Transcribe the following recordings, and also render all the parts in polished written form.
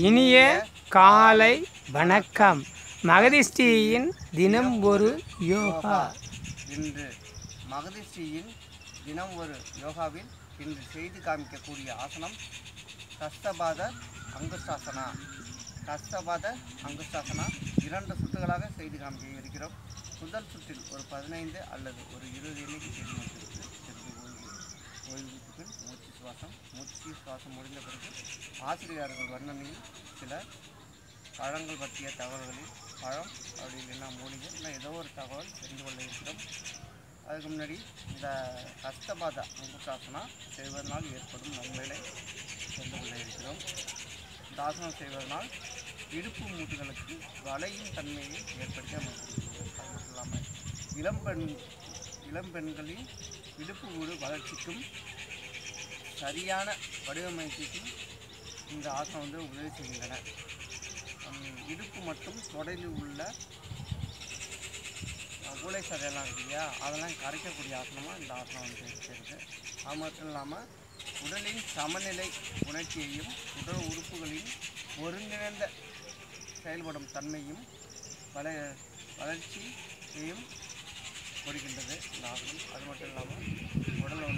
இனிய காலை வணக்கம். மகதிஷ்டியின் தினம் ஒரு யோகா. இன்று மகதிஷ்டியின் தினம் ஒரு யோகாவில் இன்று செய்து காமிக்கக்கூடிய ஆசனம் கஸ்தபாத அங்குஷ்டாசனா. கஸ்தபாத அங்குஷ்டாசனா 2 சுற்றுகளாக செய்து காமிக்க இருக்கிறோம். முதல் சுற்றில் ஒரு 15 அல்லது ஒரு 20 எண்ணிக்கை செய்து முடித்திருக்கு. ஓய்வுக்கு பின் மூச்சு சுவாசம் முடிந்த பிறகு ஆசிரியர்கள் வர்ணனையில் சில பழங்கள் பற்றிய தகவல்களில் பழம் அப்படி இல்லைன்னா மூலிகை இல்லை ஏதோ ஒரு தகவல் தெரிந்து கொள்ள இருக்கிறோம். அதுக்கு முன்னாடி இந்த கஸ்தபாத அங்குஷ்டாசனா செய்வதனால் ஏற்படும் நன்மைகளை தெரிந்து கொள்ள இருக்கிறோம். இந்த ஆசனம் செய்வதனால் இடுப்பு மூட்டுகளுக்கு வளையும் தன்மையை ஏற்படுத்தி அமைக்கிறது. அது மட்டும் இல்லாமல் இளம்பெண்களின் இடுப்பு கூடு வளர்ச்சிக்கும் சரியான வடிவமைப்புக்கும் இந்த ஆசனம் உதவி செய்கின்றன. இடுப்பு மற்றும் தொடையில் உள்ள ஊளை சதையெல்லாம் இருக்கு இல்லையா, அதெல்லாம் கரைக்கக்கூடிய ஆசனமாக இந்த ஆசனம் இருக்குது. அது மட்டும் இல்லாமல் உடலின் சமநிலை உணர்ச்சியையும் உடல் உறுப்புகளின் ஒருங்கிணைந்த செயல்படும் தன்மையும் வளர்ச்சியையும் கொடுக்கின்றது இந்த ஆசனம். அது மட்டும் இல்லாமல் உடலை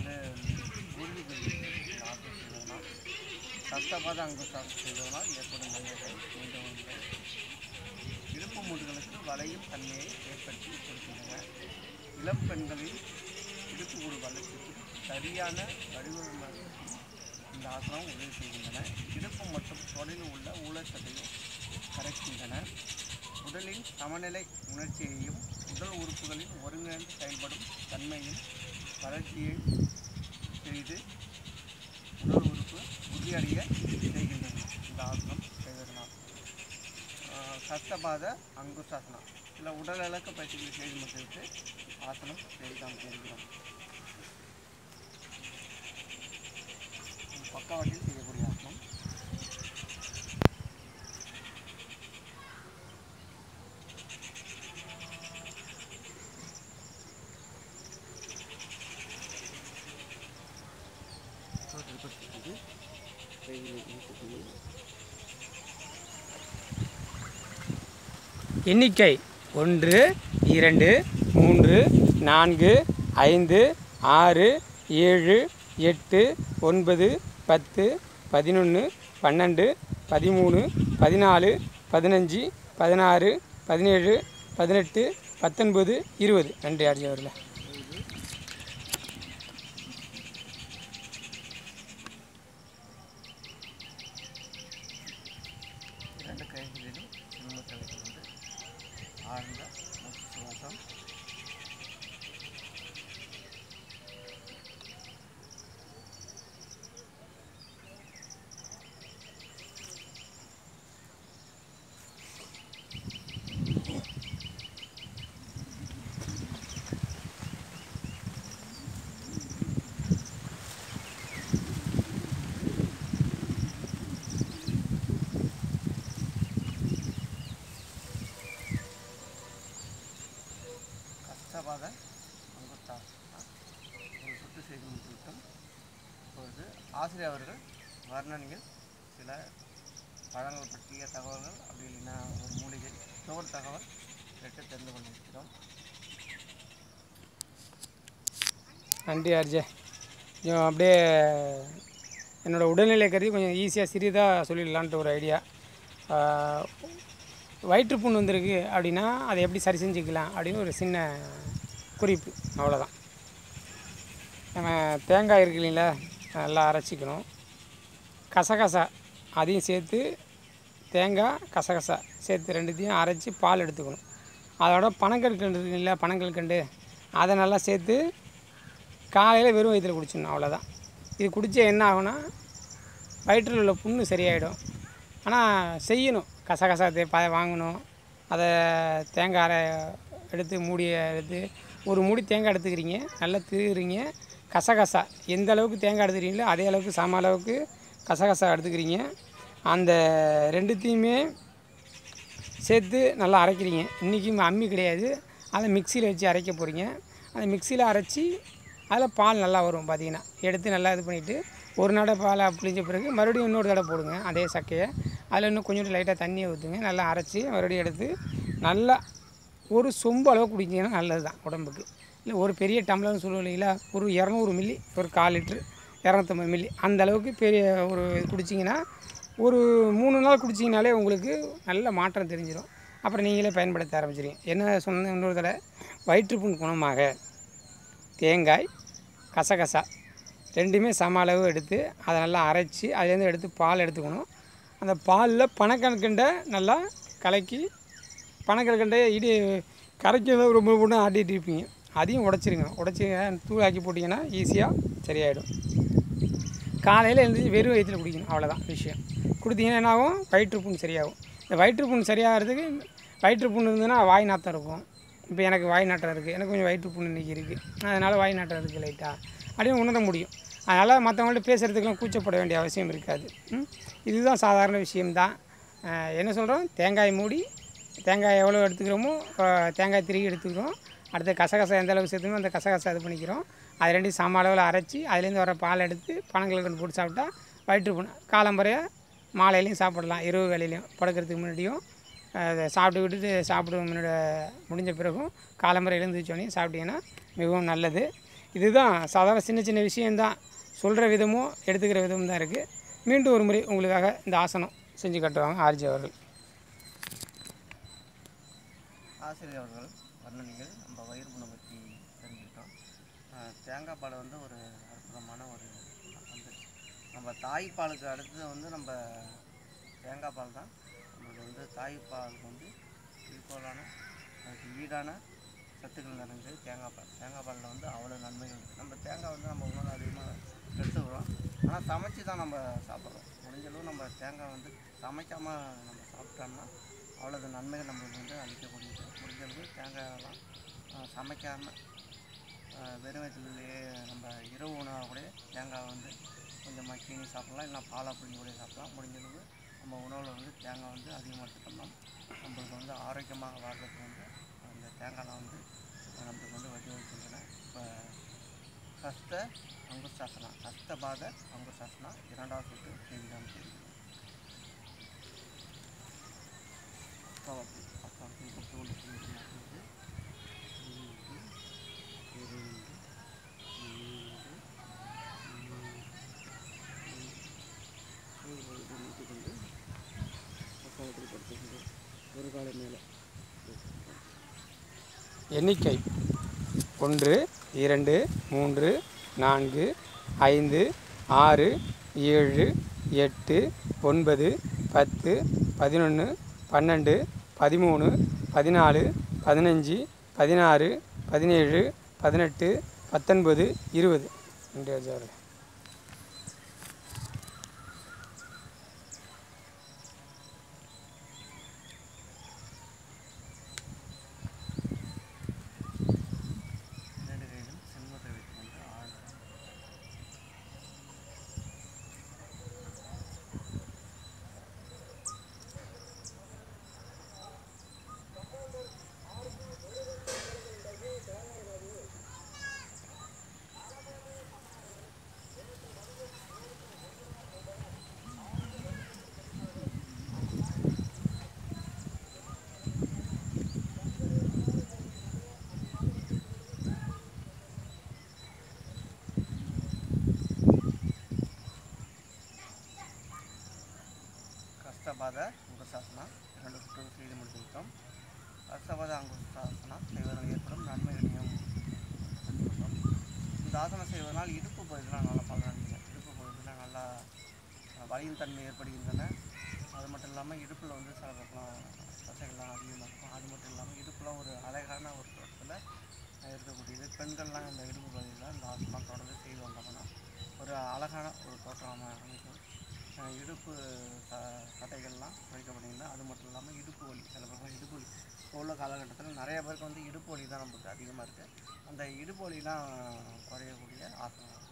உறுதி கொள்கிறது. இந்த ஆசனம் செய்வதனால் கஸ்தபாத அங்குஷ்டாசனம் செய்வதனால் ஏற்படும் நன்மைகள் மீண்டும் இடுப்பு மூட்டுகளுக்கு வளையும் தன்மையை ஏற்படுத்தி கொடுக்கின்றன. இளம் பெண்களின் இடுப்பு கூடு வளர்ச்சிக்கு சரியான வடிவமைப்புக்கும் இந்த ஆசனம் உதவி செய்கின்றன. இடுப்பு மற்றும் தொடையில் உள்ள ஊழச்சதையும் கரைக்கின்றன. உடலின் சமநிலை உணர்ச்சியையும் உடல் உறுப்புகளின் ஒருங்கிணைந்து செயல்படும் தன்மையும் வளர்ச்சியை செய்து உடல் உறுப்பு உறுதியடைய செய்கின்றது. இந்த ஆசனம் செய்வதனால் கஸ்தபாத அங்குஷ்டாசனா சில உடல் இலக்க பயிற்சிகளை செய்து முடித்து ஆசனம் செய்து காமிக்கிறோம். பக்கவாட்டில் செய்யக்கூடிய ஆசனம். எண்ணிக்கை 1 2 3 4 5 6 7 8 9 10 11 12 13 14 15 16 17 18 19 20. நன்றி ஆர்ஜி அவர்களே. ஆழ்ந்த மூச்சு சுவாசம். கஸ்தபாத அங்குஷ்டாசனா ஒரு சுற்று செய்து முடித்துவிட்டோம். இப்பொழுது ஆசிரியர் அவர்கள் வர்ணனையில் சில பழங்கள் பற்றிய தகவல்கள் அப்படி இல்லைன்னா ஒரு மூலிகை ஒரு தகவல் கேட்டு தெரிந்து கொண்டிருக்கிறோம். நன்றி ஆர்ஜே. கொஞ்சம் அப்படியே என்னோடய உடல்நிலை கருதி கொஞ்சம் ஈஸியாக சிறிதாக சொல்லிடலான்ட்டு ஒரு ஐடியா. வயிற்றுப்புண் வந்திருக்கு அப்படின்னா அதை எப்படி சரி செஞ்சுக்கலாம் அப்படின்னு ஒரு சின்ன குறிப்பு, அவ்வளோதான். நம்ம தேங்காய் இருக்கு இல்லைங்களா, நல்லா அரைச்சிக்கணும். கசகசா அதையும் சேர்த்து, தேங்காய் கசகசா சேர்த்து 2த்தையும் அரைச்சி பால் எடுத்துக்கணும். அதோட பனங்கற்கண்டு இருக்கு இல்லைங்களா, பனங்கற்கண்டு அதை நல்லா சேர்த்து காலையில் வெறும் வயிற்றில் குடிச்சிடணும், அவ்வளோதான். இது குடித்தா என்ன ஆகும்னா வயிற்றில் உள்ள புண்ணு சரியாயிடும். ஆனால் செய்யணும். கசகசா வாங்கணும், அதை தேங்காய் எடுத்து மூடியை எடுத்து ஒரு மூடி தேங்காய் எடுத்துக்கிறீங்க, நல்லா திருகிறீங்க. கசகசா எந்த அளவுக்கு தேங்காய் எடுத்துக்கிறீங்களோ அதே அளவுக்கு சம அளவுக்கு கசகசா எடுத்துக்கிறீங்க. அந்த 2த்தையுமே சேர்த்து நல்லா அரைக்கிறீங்க. இன்றைக்கும் அம்மி கிடையாது, அதை மிக்சியில் வச்சு அரைக்க போகிறீங்க. அந்த மிக்சியில் அரைச்சி அதில் பால் நல்லா வரும். பார்த்திங்கன்னா எடுத்து நல்லா இது பண்ணிவிட்டு ஒரு நடை பாலை புளிஞ்ச பிறகு மறுபடியும் இன்னொரு தடவை போடுங்க அதே சக்கையை. அதில் இன்னும் கொஞ்சோண்டு லைட்டாக தண்ணியை ஊற்றுங்க, நல்லா அரைச்சி மறுபடியும் எடுத்து நல்லா ஒரு சொம்பு அளவு குடிச்சிங்கன்னா நல்லது தான் உடம்புக்கு. இல்லை ஒரு பெரிய டம்ளர்னு சொல்லுவோம் இல்லைங்களா, ஒரு 200 மில்லி, ஒரு 1/4 லிட்ரு, 250 மில்லி அந்த அளவுக்கு பெரிய ஒரு இது குடிச்சிங்கன்னா ஒரு 3 நாள் குடிச்சிங்கனாலே உங்களுக்கு நல்ல மாற்றம் தெரிஞ்சிடும். அப்புறம் நீங்களே பயன்படுத்த ஆரம்பிச்சிடுங்க. என்ன சொன்ன இன்னொரு தடவை, வயிற்றுப்புண் குணமாக தேங்காய், கசகசா ரெண்டுமே சம அளவு எடுத்து அதை நல்லா அரைச்சி அதுலேருந்து எடுத்து பால் எடுத்துக்கணும். அந்த பாலில் பனக்கற்கண்டை நல்லா கலக்கி, பனக்கற்கண்டை கரைக்கிறத ரொம்ப பொண்ணு ஆட்டிகிட்டு இருப்பீங்க, அதையும் உடச்சிருங்க. உடச்சி தூளாக்கி போட்டிங்கன்னா ஈஸியாக சரியாயிடும். காலையில் எழுந்திரிச்சி வெறும் வயிற்றில் குடிக்கணும், அவ்வளோதான் விஷயம். கொடுத்தீங்கன்னா என்ன ஆகும், வயிற்றுப்புண் சரியாகும். இந்த வயிற்றுப்புண் சரியாகிறதுக்கு, வயிற்றுப்புண் இருந்ததுன்னா வாய் நாற்றம் இருக்கும். இப்போ எனக்கு வாய் நாட்டம் இருக்குது, எனக்கு கொஞ்சம் வயிற்றுப்புண் இன்றைக்கி இருக்குது, அதனால் வாய் நாட்டம் இருக்குது லைட்டாக அப்படின்னு உணர முடியும். அதனால் மற்றவங்கள்ட்ட பேசுகிறதுக்கெலாம் கூச்சப்பட வேண்டிய அவசியம் இருக்காது. இதுதான் சாதாரண விஷயம்தான். என்ன சொல்கிறோம், தேங்காய் மூடி, தேங்காய் எவ்வளோ எடுத்துக்கிறோமோ தேங்காய் திருகி எடுத்துக்கிறோம். அடுத்து கசகசா எந்த அளவுக்கு சேர்த்துக்கணும் அந்த கசகசா இது பண்ணிக்கிறோம். அது ரெண்டையும் சம அளவில் அரைச்சி அதுலேருந்து வர பால் எடுத்து பனங்கல்கண்டு போட்டு சாப்பிட்டா வயிற்றுப்புண் காலம்பறைய மாலையிலையும் சாப்பிடலாம், இரவு வேலையிலையும் படுக்கிறதுக்கு முன்னாடியும் அதை சாப்பிட்டுக்கிட்டு முன்னாடி முடிஞ்ச பிறகும் காலம்பறை எழுந்திரிச்சோடனே சாப்பிட்டீங்கன்னா மிகவும் நல்லது. இதுதான் சாதாரண சின்ன சின்ன விஷயந்தான், சொல்கிற விதமும் எடுத்துக்கிற விதமும் தான் இருக்குது. மீண்டும் ஒரு முறை உங்களுக்காக இந்த ஆசனம் செஞ்சு கட்டுவாங்க ஆர்ஜி அவர்கள். ஆசிரியர் அவர்கள் வர்ணனைகள் நம்ம வயிறு குணம் பற்றி தெரிஞ்சுக்கிட்டோம். தேங்காய் பால் வந்து ஒரு அற்புதமான ஒரு வந்து நம்ம தாய்ப்பாலுக்கு அடுத்தது வந்து நம்ம தேங்காய் பால் தான் நம்மளுக்கு வந்து தாய்ப்பாலுக்கு வந்து ஈக்குவலான அதுக்கு ஈடான சத்துக்கள் நிறைஞ்சது தேங்காய் பால். தேங்காய் பாலில் வந்து அவ்வளோ நன்மைகள் இருக்குது. நம்ம தேங்காய் வந்து நம்ம உணவு அதிகமாக எடுத்துக்கிறோம், ஆனால் சமைச்சு தான் நம்ம சாப்பிட்றோம். முடிஞ்சளவு நம்ம தேங்காய் வந்து சமைக்காமல் நம்ம சாப்பிட்டோம்னா அவ்வளோது நன்மைகள் நம்மளுக்கு வந்து அளிக்கக்கூடியது. முடிஞ்சளவு தேங்காயெல்லாம் சமைக்காமல் வெறும் வயிற்றுலேயே நம்ம இரவு உணவாக கூட தேங்காய் வந்து கொஞ்சமாக சீனி சாப்பிட்லாம், இல்லைனா பால் அப்படின்னு கூட சாப்பிட்லாம். முடிஞ்சளவு நம்ம உணவில் வந்து தேங்காய் வந்து அதிகமாக எடுத்துட்டோம்னா நம்மளுக்கு வந்து ஆரோக்கியமாக வாழ்றதுக்கு வந்து அந்த தேங்காய்லாம் வந்து நம்மளுக்கு வந்து வழிவகுக்கின்றன. இப்போ ஹஸ்த அங்குசாசனா, ஹஸ்தபாத அங்குசாசனா 2வது சுற்று செய்தி நாம் தெரிவிக்கிறோம். எண்ணிக்கை 1 2 3 4 5 6 7 8 9 10 11 12 13 14 15 16 17 18 19 20. ஹஸ்தபாத அங்குசாசனா 2 சுற்று செய்து முடித்துவிட்டோம். ஹஸ்தபாத அங்குசாசனா செய்வதனால் ஏற்படும் நன்மைகளையும் தெரிஞ்சுக்கிட்டோம். இந்த ஆசனம் செய்வதனால் இடுப்பு பகுதியெலாம் நல்லா பார்க்குறாங்க, இடுப்பு பகுதியெலாம் நல்லா வலியின் தன்மை ஏற்படுகின்றன. அது மட்டும் இல்லாமல் இடுப்பில் வந்து சில பக்கம் தசைகள்லாம் அதிகமாக இருக்கும். அது மட்டும் இல்லாமல் இடுப்புலாம் ஒரு அழகான ஒரு தோட்டத்தில் இருக்கக்கூடியது. பெண்கள்லாம் இந்த இடுப்பு பகுதியில் இந்த ஆசனம் தொடர்ந்து செய்து வந்தாங்கன்னா ஒரு அழகான ஒரு தோற்றம் அமைக்கும். இடுப்பு சட்டைகள்லாம் குறைக்கப்படுகின்றன. அது மட்டும் இல்லாமல் இடுப்பு வலி, சில பக்கம் இடுப்பு வலி இப்போ உள்ள காலகட்டத்தில் நிறைய பேருக்கு வந்து இடுப்பு வலி தான் நமக்கு அதிகமாக இருக்குது. அந்த இடுப்பு வலிலாம் குறையக்கூடிய ஆசனம்.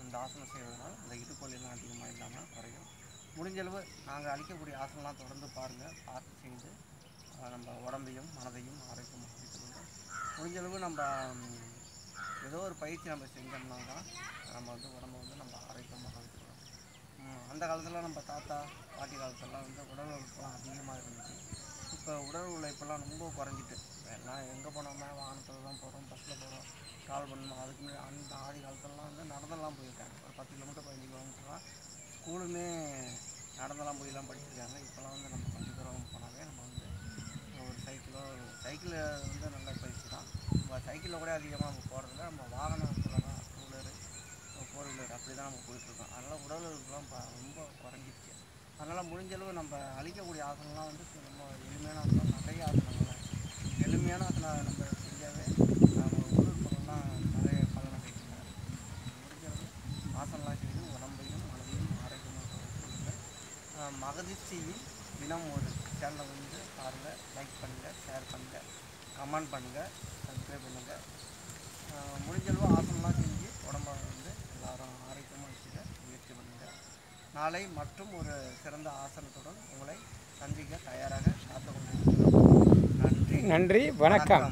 அந்த ஆசனம் செய்வதனால் அந்த இடுப்பு வலிலாம் அதிகமாக இல்லாமல் குறையும். முடிஞ்சளவு நாங்கள் அளிக்கக்கூடிய ஆசனம்லாம் தொடர்ந்து பாருங்கள், பார்த்து செய்து நம்ம உடம்பையும் மனதையும் ஆரோக்கியமாக வைத்துக்கொள்ளும். முடிஞ்சளவு நம்ம ஏதோ ஒரு பயிற்சி நம்ம செஞ்சோம்னா தான் நம்ம வந்து உடம்பை வந்து நம்ம ஆரோக்கியமாக வைத்துக்கணும். அந்த காலத்தில் நம்ம தாத்தா பாட்டி காலத்துலலாம் வந்து உடல் உழைப்பெல்லாம் அதிகமாக இருந்துச்சு. இப்போ உடல் உழைப்பெல்லாம் ரொம்ப குறைஞ்சிட்டு. எல்லாம் எங்கே போனோம்னா வாகனத்தில் தான் போகிறோம், பஸ்ஸில் போகிறோம், ட்ராவல் பண்ணணும். அதுக்கு முன்னாடி அந்த ஆதி காலத்துலலாம் வந்து நடந்தெல்லாம் போயிருக்காங்க. ஒரு 10 கிலோமீட்டர் 15 கிலோமீட்டர்லாம் ஸ்கூலுமே நடந்தெல்லாம் போயெல்லாம் படிச்சிருக்காங்க. இப்போலாம் வந்து நம்ம கொஞ்சம் தூரம் போனாவே நம்ம வந்து ஒரு சைக்கிளில் வந்து நல்ல பயிற்சி தான். நம்ம சைக்கிளில் கூட அதிகமாக நம்ம போகிறதில்ல. நம்ம வாகனத்தில் தான் 2 வீலரு 4 வீலர் அப்படி தான் நம்ம போயிட்டுருக்கோம். அதனால் உடல் உழைப்புலாம் ரொம்ப குறைஞ்சிருச்சு. அதனால் முடிஞ்சளவு நம்ம அழிக்கக்கூடிய ஆசனம்லாம் வந்து நம்ம எளிமையான ஆசனம், நிறைய ஆசனங்கள் எளிமையான ஆசனம் நம்ம செஞ்சாவே நம்ம உடற்புறம்லாம் நிறைய பலனை கிடைக்குங்க. முடிஞ்சளவு ஆசனம்லாம் செய்து உடம்பையும் மனதையும் ஆரோக்கியமாக கொடுங்கள். மகதிஷ்டியின் தினம் ஒரு சேனலை வந்து பாருங்கள், லைக் பண்ணுங்கள், ஷேர் பண்ணுங்கள், கமெண்ட் பண்ணுங்கள், சப்ஸ்கிரைப் பண்ணுங்கள். முடிஞ்சளவு ஆசனம்லாம் செஞ்சு உடம்பை வந்து எல்லோரும் ஆரோக்கியமாக வச்சுக்க முயற்சி பண்ணுங்கள். நாளை மற்றும் ஒரு சிறந்த ஆசனத்துடன் உங்களை சந்திக்க தயாராக காத்து கொண்டிருக்கிறோம். நன்றி, நன்றி, வணக்கம்.